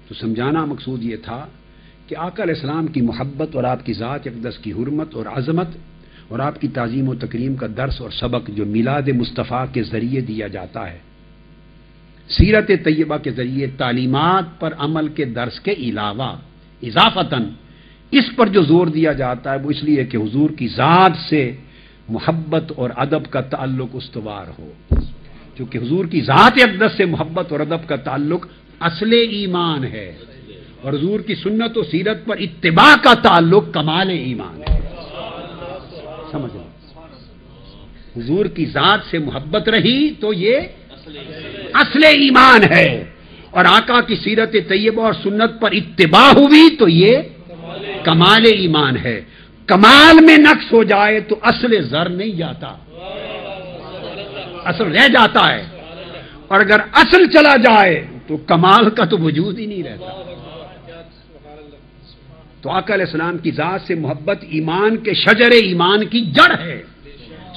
تو سمجھانا مقصود یہ تھا کہ آقا علیہ السلام کی محبت اور آپ کی ذات اقدس کی حرمت اور عظمت اور آپ کی تعظیم و تکریم کا درس اور سبق جو میلاد مصطفیٰ کے ذریعے دیا جاتا ہے، سیرت طیبہ کے ذریعے تعلیمات پر عمل کے درس کے علاوہ اضافتاً اس پر جو زور دیا جاتا ہے وہ اس لیے کہ حضور کی ذات سے محبت اور ادب کا تعلق استوار ہو، کیونکہ حضور کی ذات اقدس سے محبت اور ادب کا تعلق اصل ایمان ہے، اور حضور کی سنت و سیرت پر اتباع کا تعلق کمال ایمان ہے۔ سمجھ لو، حضور کی ذات سے محبت رہی تو یہ اصل ایمان ہے، اور آقا کی سیرت طیبہ اور سنت پر اتباع ہوئی تو یہ کمال ایمان ہے۔ کمال میں نقص ہو جائے تو اصل زر نہیں جاتا، اصل رہ جاتا ہے، اور اگر اصل چلا جائے تو کمال کا تو وجود ہی نہیں رہتا۔ تو آقا علیہ السلام کی ذات سے محبت ایمان کے شجر ایمان کی جڑ ہے،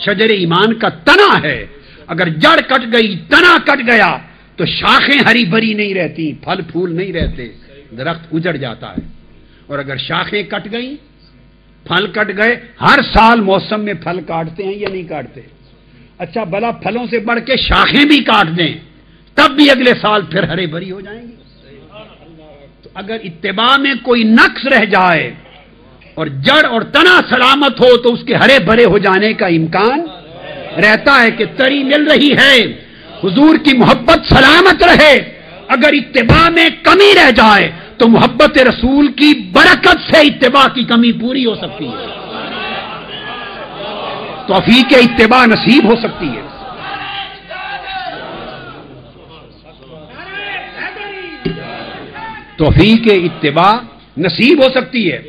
شجر ایمان کا تنا ہے۔ اگر جڑ کٹ گئی، تنا کٹ گیا تو شاخیں ہری بھری نہیں رہتی، پھل پھول نہیں رہتے، درخت اجڑ جاتا ہے۔ اور اگر شاخیں کٹ گئیں، پھل کٹ گئے، ہر سال موسم میں پھل کاٹتے ہیں یا نہیں کاٹتے؟ اچھا بھلا پھلوں سے بڑھ کے شاخیں بھی کاٹ دیں تب بھی اگلے سال پھر ہرے بھری ہو جائیں گی۔ تو اگر اتباع میں کوئی نقص رہ جائے اور جڑ اور تنا سلامت ہو تو اس کے ہرے بھرے ہو جانے کا امکان رہتا ہے کہ تری مل رہی ہے، حضور کی محبت سلامت رہے۔ اگر اتباع میں کمی رہ جائے تو محبت رسول کی برکت سے اتباع کی کمی پوری ہو سکتی ہے، توفیق اتباع نصیب ہو سکتی ہے۔ توفیق اتباع نصیب ہو سکتی ہے،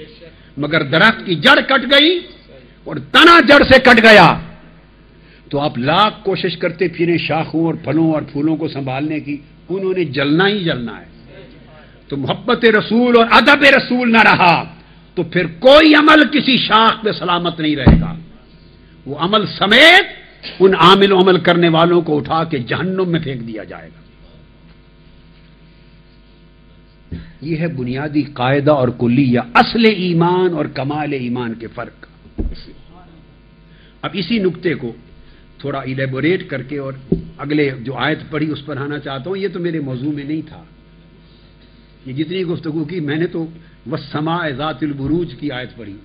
مگر درخت کی جڑ کٹ گئی اور تنا جڑ سے کٹ گیا تو آپ لاکھ کوشش کرتے پھریں شاخوں اور پھلوں اور پھولوں کو سنبھالنے کی، انہوں نے جلنا ہی جلنا ہے۔ تو محبت رسول اور ادب رسول نہ رہا تو پھر کوئی عمل کسی شاخ پہ سلامت نہیں رہے گا، وہ عمل سمیت ان عامل و عمل کرنے والوں کو اٹھا کے جہنم میں پھینک دیا جائے گا۔ یہ ہے بنیادی قاعدہ اور کلیہ، اصل ایمان اور کمال ایمان کے فرق۔ اب اسی نقطے کو تھوڑا ایلیبوریٹ کر کے اور اگلے جو آیت پڑھی اس پر آنا چاہتا ہوں۔ یہ تو میرے موضوع میں نہیں تھا، یہ جتنی گفتگو کی میں نے تو والسماء ذات البروج کی آیت پڑھی،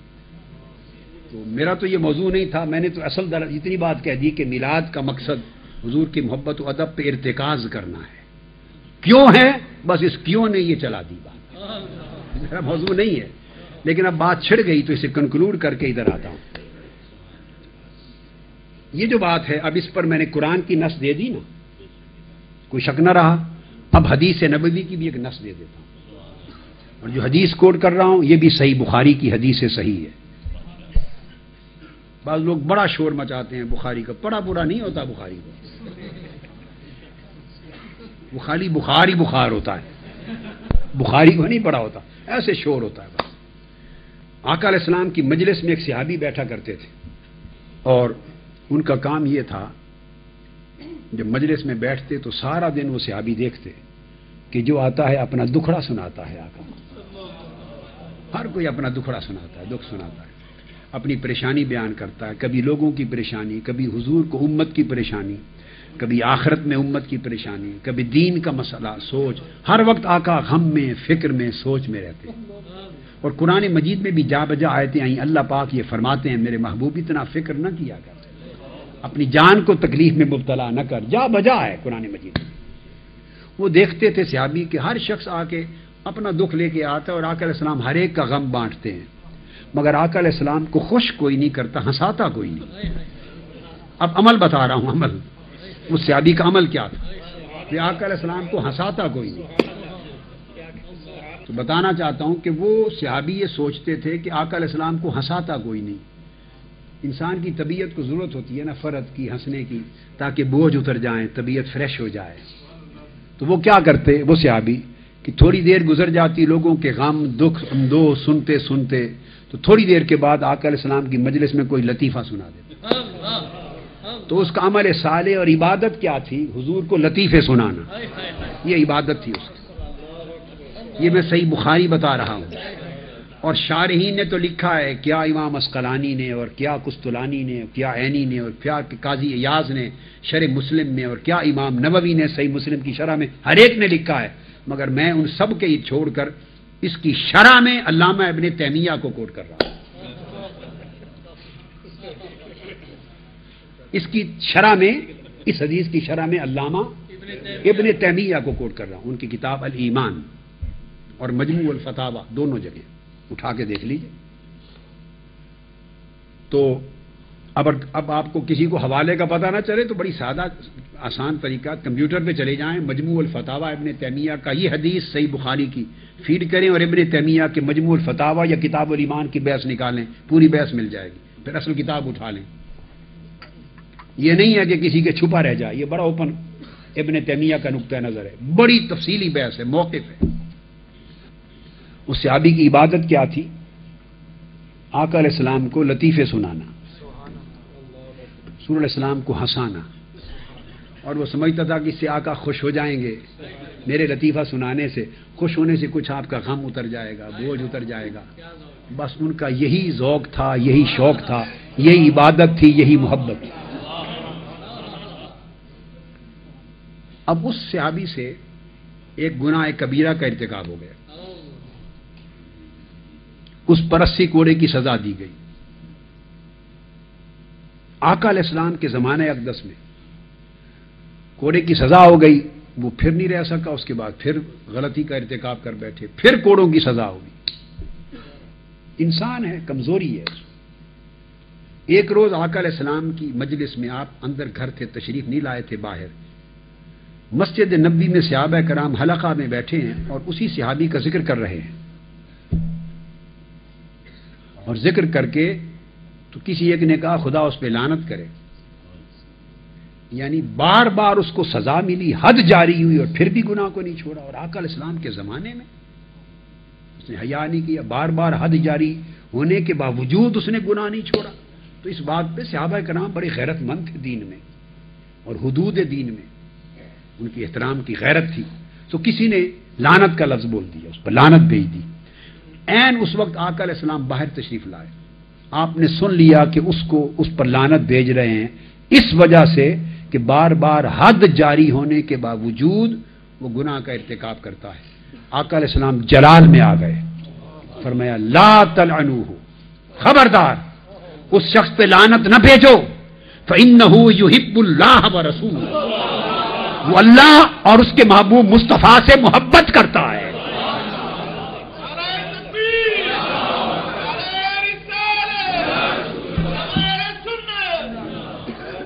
تو میرا تو یہ موضوع نہیں تھا۔ میں نے تو اصل اتنی بات کہہ دی کہ میلاد کا مقصد حضور کی محبت و ادب پہ ارتکاز کرنا ہے۔ کیوں ہے؟ بس اس کیوں نے یہ چلا دی بات، میرا موضوع نہیں ہے، لیکن اب بات چھڑ گئی تو اسے کنکلوڈ کر کے ادھر آتا ہوں۔ یہ جو بات ہے اب اس پر میں نے قرآن کی نص دے دی نا، کوئی شک نہ رہا۔ اب حدیث نبوی کی بھی ایک نص دے دیتا ہوں، اور جو حدیث کوٹ کر رہا ہوں یہ بھی صحیح بخاری کی حدیث صحیح ہے۔ بعض لوگ بڑا شور مچاتے ہیں بخاری کا، بڑا برا نہیں ہوتا بخاری کو، وہ خالی بخار ہی بخار ہوتا ہے، بخاری کو نہیں پڑا ہوتا، ایسے شور ہوتا ہے بس۔ آقا علیہ السلام کی مجلس میں ایک صحابی بیٹھا کرتے تھے، اور ان کا کام یہ تھا جب مجلس میں بیٹھتے تو سارا دن وہ صحابی دیکھتے کہ جو آتا ہے اپنا دکھڑا سناتا ہے، آقا ہر کوئی اپنا دکھڑا سناتا ہے، دکھ سناتا ہے، اپنی پریشانی بیان کرتا ہے، کبھی لوگوں کی پریشانی، کبھی حضور کو امت کی پریشانی، کبھی آخرت میں امت کی پریشانی، کبھی دین کا مسئلہ، سوچ، ہر وقت آقا غم میں، فکر میں، سوچ میں رہتے ہیں۔ اور قرآن مجید میں بھی جا بجا آیتیں آئیں، اللہ پاک یہ فرماتے ہیں میرے محبوب اتنا فکر نہ کیا کر، اپنی جان کو تکلیف میں مبتلا نہ کر، جا بجا ہے قرآن مجید میں۔ وہ دیکھتے تھے صحابی کہ ہر شخص آ کے اپنا دکھ لے کے آتا ہے، اور آقا علیہ السلام ہر ایک کا غم بانٹتے ہیں، مگر آقا علیہ السلام کو خوش کوئی نہیں کرتا، ہنساتا کوئی نہیں۔ اب عمل بتا رہا ہوں، عمل اس صحابی کا عمل کیا تھا کہ آقا علیہ السلام کو ہنساتا کوئی نہیں۔ تو بتانا چاہتا ہوں کہ وہ صحابی یہ سوچتے تھے کہ آقا علیہ السلام کو ہنساتا کوئی نہیں۔ انسان کی طبیعت کو ضرورت ہوتی ہے نا فرد کی، ہنسنے کی، تاکہ بوجھ اتر جائیں، طبیعت فریش ہو جائے۔ تو وہ کیا کرتے وہ صحابی کہ تھوڑی دیر گزر جاتی، لوگوں کے غم دکھ اندوہ سنتے سنتے، تو تھوڑی دیر کے بعد آقا علیہ السلام کی مجلس میں کوئی لطیفہ سنا دیتے۔ تو اس کا عمل صالح اور عبادت کیا تھی؟ حضور کو لطیفے سنانا، یہ عبادت تھی اس کی۔ یہ میں صحیح بخاری بتا رہا ہوں، اور شارحین نے تو لکھا ہے، کیا امام اسقلانی نے اور کیا قسطلانی نے اور کیا عینی نے اور کیا قاضی ایاز نے شرح مسلم میں اور کیا امام نووی نے صحیح مسلم کی شرح میں، ہر ایک نے لکھا ہے، مگر میں ان سب کے چھوڑ کر اس کی شرح میں علامہ ابن تیمیہ کو کوٹ کر رہا ہوں۔ اس کی شرح میں، اس حدیث کی شرح میں علامہ ابن تیمیہ کو کوٹ کر رہا ہوں، ان کی کتاب الایمان اور مجموع الفتاوی، دونوں جگہ اٹھا کے دیکھ لیجیے۔ تو اب آپ کو کسی کو حوالے کا پتہ نہ چلے تو بڑی سادہ آسان طریقہ، کمپیوٹر پہ چلے جائیں، مجموع الفتاوی ابن تیمیہ کا یہ حدیث صحیح بخاری کی فیڈ کریں اور ابن تیمیہ کے مجموع الفتاوی یا کتاب الایمان کی بحث نکالیں، پوری بحث مل جائے گی، پھر اصل کتاب اٹھا لیں۔ یہ نہیں ہے کہ کسی کے چھپا رہ جائے، یہ بڑا اوپن ابن تیمیہ کا نقطہ نظر ہے، بڑی تفصیلی بحث ہے، موقف ہے۔ اس صحابی کی عبادت کیا تھی؟ آقا علیہ السلام کو لطیفے سنانا، رسول علیہ السلام کو ہنسانا، اور وہ سمجھتا تھا کہ اس سے آقا خوش ہو جائیں گے، میرے لطیفہ سنانے سے خوش ہونے سے کچھ آپ کا غم اتر جائے گا، بوجھ اتر جائے گا۔ بس ان کا یہی ذوق تھا، یہی شوق تھا، یہی عبادت تھی، یہی محبت تھی۔ اب اس صحابی سے ایک گناہ کبیرہ کا ارتکاب ہو گیا، اس پر 80 کوڑے کی سزا دی گئی۔ آقا علیہ السلام کے زمانہ اقدس میں کوڑے کی سزا ہو گئی، وہ پھر نہیں رہ سکا، اس کے بعد پھر غلطی کا ارتکاب کر بیٹھے، پھر کوڑوں کی سزا ہوگی۔ انسان ہے، کمزوری ہے۔ ایک روز آقا علیہ السلام کی مجلس میں، آپ اندر گھر تھے، تشریف نہیں لائے تھے، باہر مسجد نبوی میں صحابہ کرام حلقہ میں بیٹھے ہیں اور اسی صحابی کا ذکر کر رہے ہیں، اور ذکر کر کے تو کسی ایک نے کہا خدا اس پہ لعنت کرے، یعنی بار بار اس کو سزا ملی، حد جاری ہوئی اور پھر بھی گناہ کو نہیں چھوڑا۔ اور آقا علیہ السلام کے زمانے میں اس نے حیا نہیں کیا، بار بار حد جاری ہونے کے باوجود اس نے گناہ نہیں چھوڑا۔ تو اس بات پہ صحابہ کرام بڑے غیرت مند تھے دین میں اور حدود دین میں، ان کی احترام کی غیرت تھی۔ تو کسی نے لعنت کا لفظ بول دیا، اس پر لعنت بھیج دی۔ عین اس وقت آقا علیہ السلام باہر تشریف لائے، آپ نے سن لیا کہ اس پر لعنت بھیج رہے ہیں، اس وجہ سے کہ بار بار حد جاری ہونے کے باوجود وہ گناہ کا ارتکاب کرتا ہے۔ آقا علیہ السلام جلال میں آ گئے، فرمایا لا تلعنوہ، خبردار اس شخص پہ لعنت نہ بھیجو، فإنہ یحب اللہ ورسولہ، وہ اللہ اور اس کے محبوب مصطفیٰ سے محبت کرتا ہے۔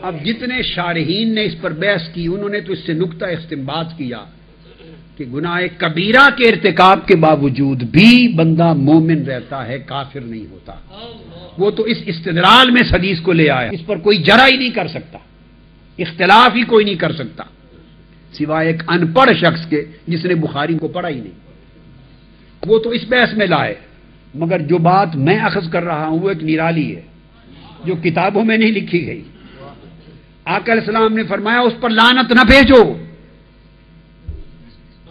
اب جتنے شارحین نے اس پر بحث کی، انہوں نے تو اس سے نقطہ استنباط کیا کہ گناہ کبیرہ کے ارتکاب کے باوجود بھی بندہ مومن رہتا ہے، کافر نہیں ہوتا۔ وہ تو اس استدلال میں اس حدیث کو لے آیا، اس پر کوئی جرح ہی نہیں کر سکتا، اختلاف ہی کوئی نہیں کر سکتا سوائے ایک ان پڑھ شخص کے جس نے بخاری کو پڑھا ہی نہیں۔ وہ تو اس بحث میں لائے، مگر جو بات میں اخذ کر رہا ہوں وہ ایک نرالی ہے جو کتابوں میں نہیں لکھی گئی۔ آقا علیہ السلام نے فرمایا اس پر لعنت نہ بھیجو،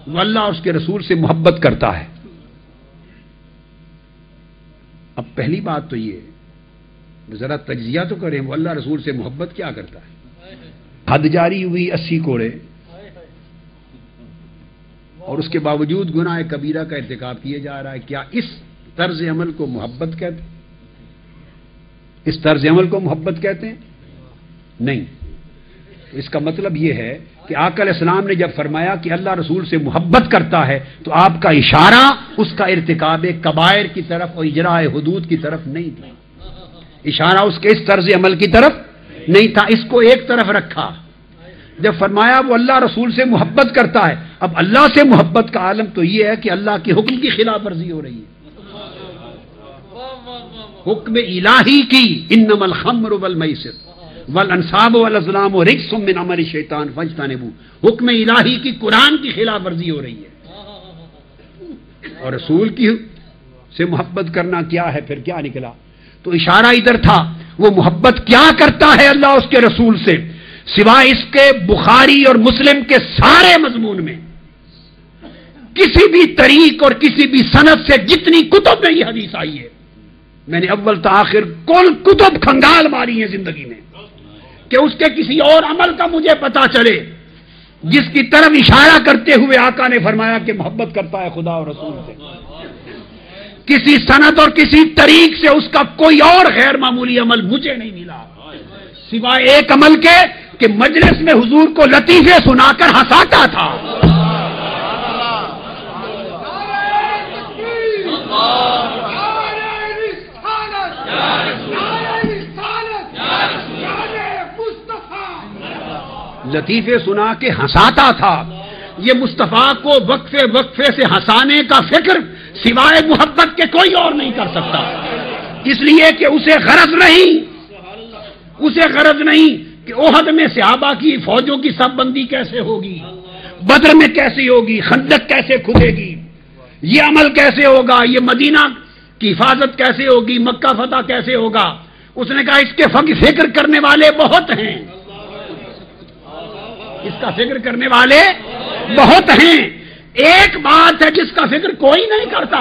وہ اللہ اور اس کے رسول سے محبت کرتا ہے۔ اب پہلی بات تو یہ ذرا تجزیہ تو کریں، وہ اللہ رسول سے محبت کیا کرتا ہے؟ حد جاری ہوئی 80 کوڑے اور اس کے باوجود گناہ کبیرہ کا ارتکاب کیے جا رہا ہے، کیا اس طرز عمل کو محبت کہتے ہیں؟ اس طرز عمل کو محبت کہتے ہیں؟ نہیں۔ اس کا مطلب یہ ہے کہ آقا علیہ السلام نے جب فرمایا کہ اللہ رسول سے محبت کرتا ہے تو آپ کا اشارہ اس کا ارتکاب کبائر کی طرف اور اجراء حدود کی طرف نہیں تھا، اشارہ اس کے اس طرز عمل کی طرف نہیں تھا، اس کو ایک طرف رکھا۔ جب فرمایا وہ اللہ رسول سے محبت کرتا ہے، اب اللہ سے محبت کا عالم تو یہ ہے کہ اللہ کے حکم کی خلاف ورزی ہو رہی ہے، حکم الہی کی، انما الخمر والمیسر والانصاب والازلام رجس من عمل الشیطان فاجتنبوہ، حکم الہی کی، قرآن کی خلاف ورزی ہو رہی ہے۔ اور رسول کی سے محبت کرنا کیا ہے؟ پھر کیا نکلا؟ تو اشارہ ادھر تھا، وہ محبت کیا کرتا ہے اللہ اس کے رسول سے، سوائے اس کے بخاری اور مسلم کے سارے مضمون میں کسی بھی طریق اور کسی بھی سند سے جتنی کتب میں یہ حدیث آئی ہے، میں نے اول تا آخر کل کتب کھنگال ماری ہیں زندگی میں کہ اس کے کسی اور عمل کا مجھے پتا چلے جس کی طرف اشارہ کرتے ہوئے آقا نے فرمایا کہ محبت کرتا ہے خدا اور رسول سے، کسی سند اور کسی طریق سے اس کا کوئی اور غیر معمولی عمل مجھے نہیں ملا سوائے ایک عمل کے کہ مجلس میں حضور کو لطیفے سنا کر ہنساتا تھا۔ لطیفے سنا کے ہنساتا تھا۔ یہ مصطفیٰ کو وقفے وقفے سے ہنسانے کا فکر سوائے محبت کے کوئی اور نہیں کر سکتا، اس لیے کہ اسے غرض نہیں کہ احد میں صحابہ کی فوجوں کی سب بندی کیسے ہوگی، بدر میں کیسی ہوگی، خندق کیسے کھدے گی، یہ عمل کیسے ہوگا، یہ مدینہ کی حفاظت کیسے ہوگی، مکہ فتح کیسے ہوگا۔ اس نے کہا اس کے فکر کرنے والے بہت ہیں، اس کا فکر کرنے والے بہت ہیں، ایک بات ہے جس کا فکر کوئی نہیں کرتا۔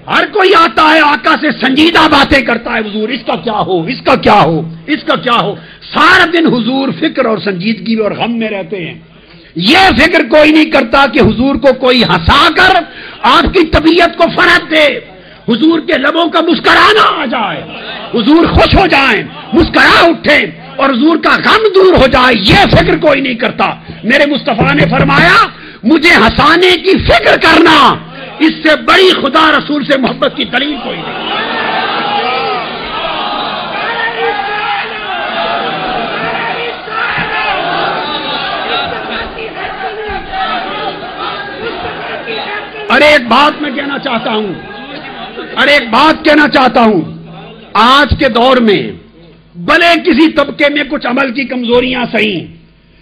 ہر کوئی آتا ہے آقا سے سنجیدہ باتیں کرتا ہے، حضور اس کا کیا ہو، اس کا کیا ہو، اس کا کیا ہو، سارا دن حضور فکر اور سنجیدگی اور غم میں رہتے ہیں۔ یہ فکر کوئی نہیں کرتا کہ حضور کو کوئی ہنسا کر آپ کی طبیعت کو فرحت دے، حضور کے لبوں کا مسکرانا آ جائے، حضور خوش ہو جائیں، مسکرا اٹھیں اور حضور کا غم دور ہو جائے، یہ فکر کوئی نہیں کرتا۔ میرے مصطفیٰ نے فرمایا مجھے ہنسانے کی فکر کرنا، اس سے بڑی خدا رسول سے محبت کی دلیل کوئی نہیں۔ ارے ایک بات میں کہنا چاہتا ہوں، آج کے دور میں بھلے کسی طبقے میں کچھ عمل کی کمزوریاں صحیح،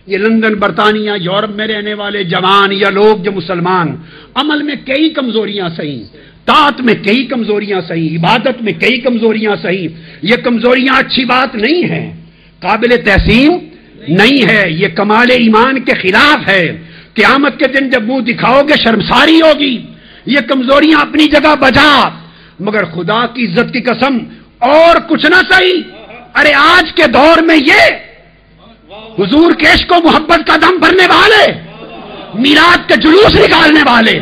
یہ لندن، برطانیہ، یورپ میں رہنے والے جوان یا لوگ جو مسلمان، عمل میں کئی کمزوریاں صحیح، طاعت میں کئی کمزوریاں صحیح، عبادت میں کئی کمزوریاں صحیح، یہ کمزوریاں اچھی بات نہیں ہیں، قابل تحسین نہیں ہے، یہ کمال ایمان کے خلاف ہے۔ قیامت کے دن جب منہ دکھاؤ گے شرمساری ہوگی۔ یہ کمزوریاں اپنی جگہ بجا، مگر خدا کی عزت کی قسم اور کچھ نہ صحیح۔ ارے آج کے دور میں یہ حضور کے عشق و محبت کا دم بھرنے والے، میلاد کے جلوس نکالنے والے،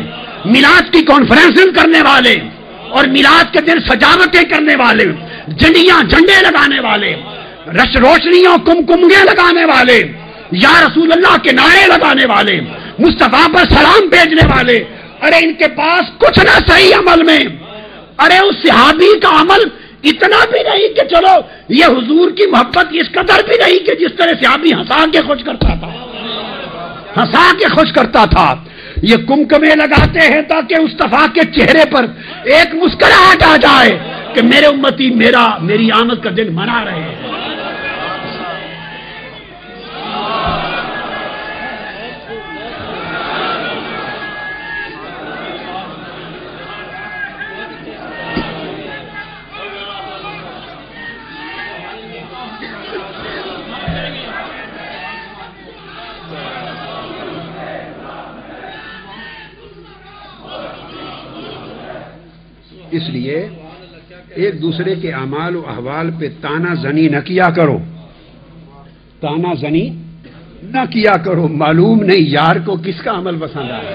میلاد کی کانفرنسز کرنے والے اور میلاد کے دن سجاوٹیں کرنے والے، جھنڈے لگانے والے، روشنیوں کمکمگے لگانے والے، یا رسول اللہ کے نعرے لگانے والے، مصطفیٰ پر سلام بھیجنے والے، ارے ان کے پاس کچھ نہ صحیح عمل میں۔ ارے اس صحابی کا عمل اتنا بھی نہیں کہ چلو یہ حضور کی محبت اس قدر بھی نہیں کہ جس طرح صحابی ہنسا کے خوش کرتا تھا، یہ کمکمے لگاتے ہیں تاکہ مصطفیٰ کے چہرے پر ایک مسکراہٹ آ جائے کہ میرے امتی میری آمد کا دن منا رہے ہیں۔ اس لیے ایک دوسرے کے اعمال و احوال پہ تانا زنی نہ کیا کرو، معلوم نہیں یار کو کس کا عمل پسند آئے،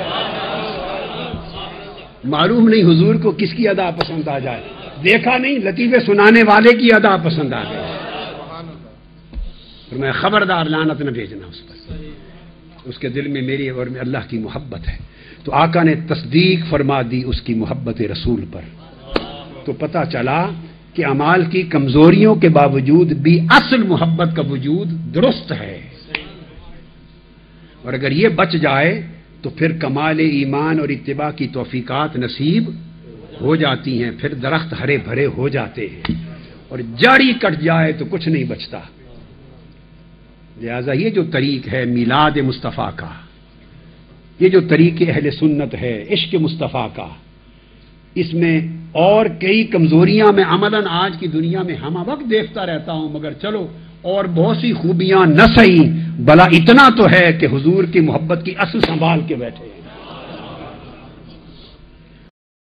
معلوم نہیں حضور کو کس کی ادا پسند آ جائے، دیکھا نہیں لطیفے سنانے والے کی ادا پسند آ گئی، میں خبردار لعنت نہ بھیجنا اس پر، اس کے دل میں میری اور میں اللہ کی محبت ہے۔ تو آقا نے تصدیق فرما دی اس کی محبت رسول پر، تو پتہ چلا کہ اعمال کی کمزوریوں کے باوجود بھی اصل محبت کا وجود درست ہے، اور اگر یہ بچ جائے تو پھر کمال ایمان اور اتباع کی توفیقات نصیب ہو جاتی ہیں، پھر درخت ہرے بھرے ہو جاتے ہیں، اور جڑی کٹ جائے تو کچھ نہیں بچتا۔ لہذا یہ جو طریق ہے میلاد مصطفیٰ کا، یہ جو طریق اہل سنت ہے عشق مصطفیٰ کا، اس میں اور کئی کمزوریاں میں عملاً آج کی دنیا میں ہم وقت دیکھتا رہتا ہوں، مگر چلو اور بہت سی خوبیاں نہ صحیح، بلا اتنا تو ہے کہ حضور کی محبت کی اصل سنبھال کے بیٹھے ہیں۔